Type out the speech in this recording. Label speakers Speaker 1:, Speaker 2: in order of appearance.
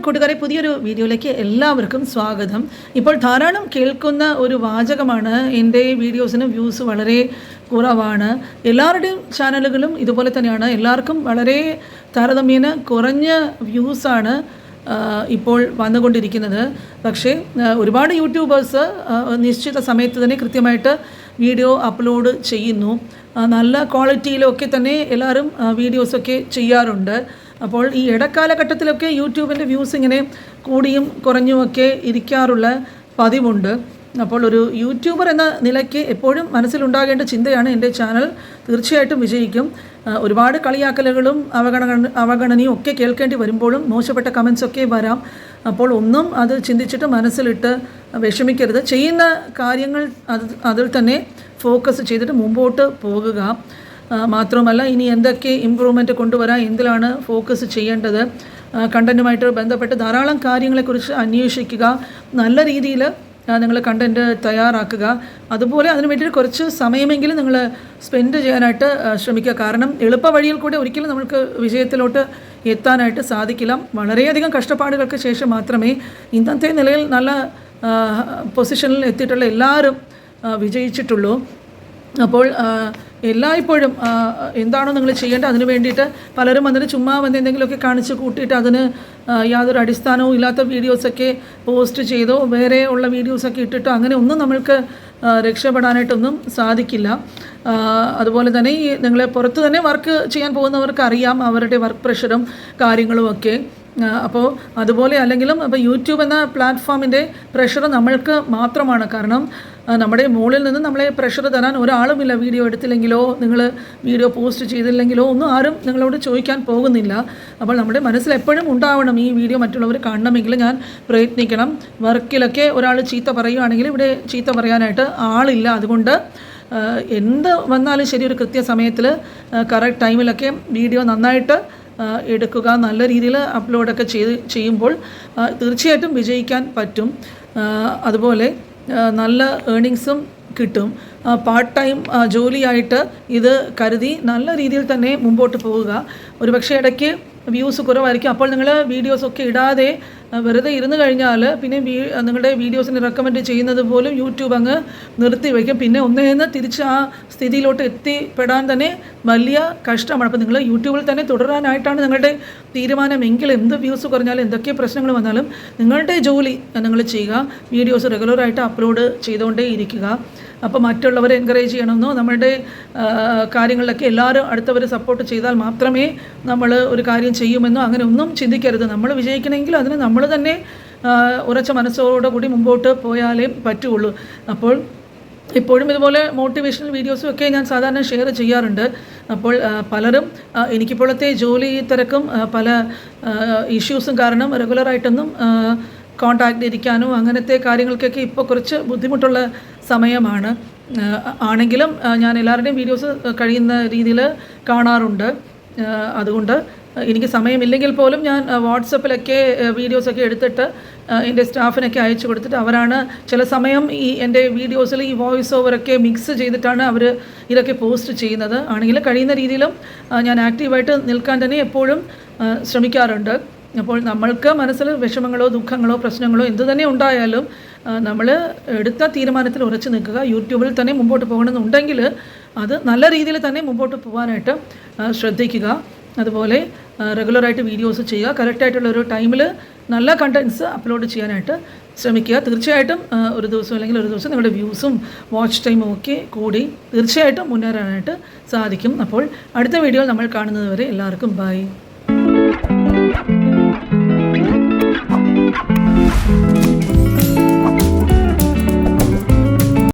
Speaker 1: കൂട്ടുകാരെ, പുതിയൊരു വീഡിയോയിലേക്ക് എല്ലാവർക്കും സ്വാഗതം. ഇപ്പോൾ ധാരാളം കേൾക്കുന്ന ഒരു വാചകമാണ്, എൻ്റെ വീഡിയോസിന് വ്യൂസ് വളരെ കുറവാണ്. എല്ലാവരുടെയും ചാനലുകളും ഇതുപോലെ തന്നെയാണ്. എല്ലാവർക്കും വളരെ താരതമ്യേന കുറഞ്ഞ വ്യൂസാണ് ഇപ്പോൾ വന്നുകൊണ്ടിരിക്കുന്നത്. പക്ഷേ ഒരുപാട് യൂട്യൂബേഴ്സ് നിശ്ചിത സമയത്ത് തന്നെ കൃത്യമായിട്ട് വീഡിയോ അപ്ലോഡ് ചെയ്യുന്നു. നല്ല ക്വാളിറ്റിയിലൊക്കെ തന്നെ എല്ലാവരും വീഡിയോസൊക്കെ ചെയ്യാറുണ്ട്. അപ്പോൾ ഈ ഇടക്കാലഘട്ടത്തിലൊക്കെ യൂട്യൂബിൻ്റെ വ്യൂസ് ഇങ്ങനെ കൂടിയും കുറഞ്ഞുമൊക്കെ ഇരിക്കാറുള്ള പതിവുണ്ട്. അപ്പോൾ ഒരു യൂട്യൂബർ എന്ന നിലയ്ക്ക് എപ്പോഴും മനസ്സിലുണ്ടാകേണ്ട ചിന്തയാണ്, എൻ്റെ ചാനൽ തീർച്ചയായിട്ടും വിജയിക്കും. ഒരുപാട് കളിയാക്കലുകളും അവഗണനയും ഒക്കെ കേൾക്കേണ്ടി വരുമ്പോഴും മോശപ്പെട്ട കമൻസൊക്കെ വരാം. അപ്പോൾ ഒന്നും അത് ചിന്തിച്ചിട്ട് മനസ്സിലിട്ട് വിഷമിക്കരുത്. ചെയ്യുന്ന കാര്യങ്ങൾ അതിൽ തന്നെ ഫോക്കസ് ചെയ്തിട്ട് മുമ്പോട്ട് പോകുക. മാത്രമല്ല, ഇനി എന്തൊക്കെ ഇമ്പ്രൂവ്മെൻറ്റ് കൊണ്ടുവരാൻ, എന്തിലാണ് ഫോക്കസ് ചെയ്യേണ്ടത്, കണ്ടൻറ്റുമായിട്ട് ബന്ധപ്പെട്ട് ധാരാളം കാര്യങ്ങളെക്കുറിച്ച് അന്വേഷിക്കുക. നല്ല രീതിയിൽ നിങ്ങൾ കണ്ടൻറ്റ് തയ്യാറാക്കുക. അതുപോലെ അതിന് വേണ്ടിയിട്ട് കുറച്ച് സമയമെങ്കിലും നിങ്ങൾ സ്പെൻഡ് ചെയ്യാനായിട്ട് ശ്രമിക്കുക. കാരണം എളുപ്പ വഴിയിൽ കൂടെ ഒരിക്കലും നമുക്ക് വിജയത്തിലോട്ട് എത്താനായിട്ട് സാധിക്കില്ല. വളരെയധികം കഷ്ടപ്പാടുകൾക്ക് ശേഷം മാത്രമേ ഇന്നത്തെ നിലയിൽ നല്ല പൊസിഷനിൽ എത്തിയിട്ടുള്ള എല്ലാവരും വിജയിച്ചിട്ടുള്ളൂ. അപ്പോൾ എല്ലായ്പ്പോഴും എന്താണോ നിങ്ങൾ ചെയ്യേണ്ടത് അതിന് വേണ്ടിയിട്ട് പലരും അതിന് ചുമ്മാ വന്ന് എന്തെങ്കിലുമൊക്കെ കാണിച്ച് കൂട്ടിയിട്ട് അതിന് യാതൊരു അടിസ്ഥാനവും ഇല്ലാത്ത വീഡിയോസൊക്കെ പോസ്റ്റ് ചെയ്തോ വേറെ ഉള്ള വീഡിയോസൊക്കെ ഇട്ടിട്ടോ അങ്ങനെ ഒന്നും നമ്മൾക്ക് രക്ഷപ്പെടാനായിട്ടൊന്നും സാധിക്കില്ല. അതുപോലെ തന്നെ ഈ നിങ്ങൾ പുറത്ത് തന്നെ വർക്ക് ചെയ്യാൻ പോകുന്നവർക്ക് അറിയാം അവരുടെ വർക്ക് പ്രഷറും കാര്യങ്ങളുമൊക്കെ. അപ്പോൾ അതുപോലെ അല്ലെങ്കിലും അപ്പോൾ യൂട്യൂബ് എന്ന പ്ലാറ്റ്ഫോമിൻ്റെ പ്രഷർ നമ്മൾക്ക് മാത്രമാണ്. കാരണം നമ്മുടെ മുകളിൽ നിന്ന് നമ്മളെ പ്രഷർ തരാൻ ഒരാളുമില്ല. വീഡിയോ എടുത്തില്ലെങ്കിലോ നിങ്ങൾ വീഡിയോ പോസ്റ്റ് ചെയ്തില്ലെങ്കിലോ ഒന്നും ആരും നിങ്ങളോട് ചോദിക്കാൻ പോകുന്നില്ല. അപ്പോൾ നമ്മുടെ മനസ്സിൽ എപ്പോഴും ഉണ്ടാവണം, ഈ വീഡിയോ മറ്റുള്ളവർ കാണണമെങ്കിൽ ഞാൻ പ്രയത്നിക്കണം. വർക്കിലൊക്കെ ഒരാൾ ചീത്ത പറയുകയാണെങ്കിൽ ഇവിടെ ചീത്ത പറയാനായിട്ട് ആളില്ല. അതുകൊണ്ട് എന്ത് വന്നാലും ശരി, ഒരു കൃത്യസമയത്തിൽ കറക്റ്റ് ടൈമിലൊക്കെ വീഡിയോ നന്നായിട്ട് എടുക്കുക. നല്ല രീതിയിൽ അപ്ലോഡൊക്കെ ചെയ്യുമ്പോൾ തീർച്ചയായിട്ടും വിജയിക്കാൻ പറ്റും. അതുപോലെ നല്ല ഏണിങ്സും കിട്ടും. പാർട്ട് ടൈം ജോലിയായിട്ട് ഇത് കരുതി നല്ല രീതിയിൽ തന്നെ മുമ്പോട്ട് പോവുക. ഒരുപക്ഷെ ഇടയ്ക്ക് വ്യൂസ് കുറവായിരിക്കും. അപ്പോൾ നിങ്ങൾ വീഡിയോസൊക്കെ ഇടാതെ വെറുതെ ഇരുന്ന് കഴിഞ്ഞാൽ പിന്നെ നിങ്ങളുടെ വീഡിയോസിന് റെക്കമെൻഡ് ചെയ്യുന്നത് പോലും യൂട്യൂബ് അങ്ങ് നിർത്തി വയ്ക്കും. പിന്നെ ഒന്നേന്ന് തിരിച്ച് ആ സ്ഥിതിയിലോട്ട് എത്തിപ്പെടാൻ തന്നെ വലിയ കഷ്ടമാണ്. അപ്പോൾ നിങ്ങൾ യൂട്യൂബിൽ തന്നെ തുടരാനായിട്ടാണ് നിങ്ങളുടെ തീരുമാനമെങ്കിൽ എന്ത് വ്യൂസ് കുറഞ്ഞാലും എന്തൊക്കെ പ്രശ്നങ്ങൾ വന്നാലും നിങ്ങളുടെ ജോലി നിങ്ങൾ ചെയ്യുക. വീഡിയോസ് റെഗുലറായിട്ട് അപ്ലോഡ് ചെയ്തുകൊണ്ടേ ഇരിക്കുക. അപ്പോൾ മറ്റുള്ളവരെ എൻകറേജ് ചെയ്യണമെന്നോ നമ്മളുടെ കാര്യങ്ങളിലൊക്കെ എല്ലാവരും അടുത്തവർ സപ്പോർട്ട് ചെയ്താൽ മാത്രമേ നമ്മൾ ഒരു കാര്യം ചെയ്യുമെന്നോ അങ്ങനെ ഒന്നും ചിന്തിക്കരുത്. നമ്മൾ വിജയിക്കണമെങ്കിൽ അതിന് നമ്മൾ തന്നെ ഉറച്ച മനസ്സോടെ കൂടി മുമ്പോട്ട് പോയാലേ പറ്റുള്ളൂ. അപ്പോൾ ഇപ്പോഴും ഇതുപോലെ മോട്ടിവേഷണൽ വീഡിയോസും ഒക്കെ ഞാൻ സാധാരണ ഷെയർ ചെയ്യാറുണ്ട്. അപ്പോൾ പലരും എനിക്കിപ്പോഴത്തെ ജോലി തിരക്കും പല ഇഷ്യൂസും കാരണം റെഗുലറായിട്ടൊന്നും കോൺടാക്റ്റ് ഇരിക്കാനോ അങ്ങനത്തെ കാര്യങ്ങൾക്കൊക്കെ ഇപ്പോൾ കുറച്ച് ബുദ്ധിമുട്ടുള്ള സമയമാണ്. ആണെങ്കിലും ഞാൻ എല്ലാവരുടെയും വീഡിയോസ് കഴിയുന്ന രീതിയിൽ കാണാറുണ്ട്. അതുകൊണ്ട് എനിക്ക് സമയമില്ലെങ്കിൽ പോലും ഞാൻ വാട്സപ്പിലൊക്കെ വീഡിയോസൊക്കെ എടുത്തിട്ട് എൻ്റെ സ്റ്റാഫിനൊക്കെ അയച്ചു കൊടുത്തിട്ട് അവരാണ് ചില സമയം ഈ എൻ്റെ വീഡിയോസിൽ ഈ വോയിസ് ഓവറൊക്കെ മിക്സ് ചെയ്തിട്ടാണ് അവർ ഇതൊക്കെ പോസ്റ്റ് ചെയ്യുന്നത്. ആണെങ്കിൽ കഴിയുന്ന രീതിയിലും ഞാൻ ആക്റ്റീവായിട്ട് നിൽക്കാൻ തന്നെ എപ്പോഴും ശ്രമിക്കാറുണ്ട്. അപ്പോൾ നമ്മൾക്ക് മനസ്സിൽ വിഷമങ്ങളോ ദുഃഖങ്ങളോ പ്രശ്നങ്ങളോ എന്തു തന്നെ ഉണ്ടായാലും നമ്മൾ എടുത്ത തീരുമാനത്തിൽ ഉറച്ചു നിൽക്കുക. യൂട്യൂബിൽ തന്നെ മുമ്പോട്ട് പോകണമെന്നുണ്ടെങ്കിൽ അത് നല്ല രീതിയിൽ തന്നെ മുമ്പോട്ട് പോകാനായിട്ട് ശ്രദ്ധിക്കുക. അതുപോലെ റെഗുലറായിട്ട് വീഡിയോസ് ചെയ്യുക. കറക്റ്റായിട്ടുള്ളൊരു ടൈമിൽ നല്ല കണ്ടൻറ്റ്സ് അപ്ലോഡ് ചെയ്യാനായിട്ട് ശ്രമിക്കുക. തീർച്ചയായിട്ടും ഒരു ദിവസം അല്ലെങ്കിൽ ഒരു ദിവസം നിങ്ങളുടെ വ്യൂസും വാച്ച് ടൈമും ഒക്കെ കൂടി തീർച്ചയായിട്ടും മുന്നേറാനായിട്ട് സാധിക്കും. അപ്പോൾ അടുത്ത വീഡിയോയിൽ നമ്മൾ കാണുന്നത് വരെ എല്ലാവർക്കും ബൈ.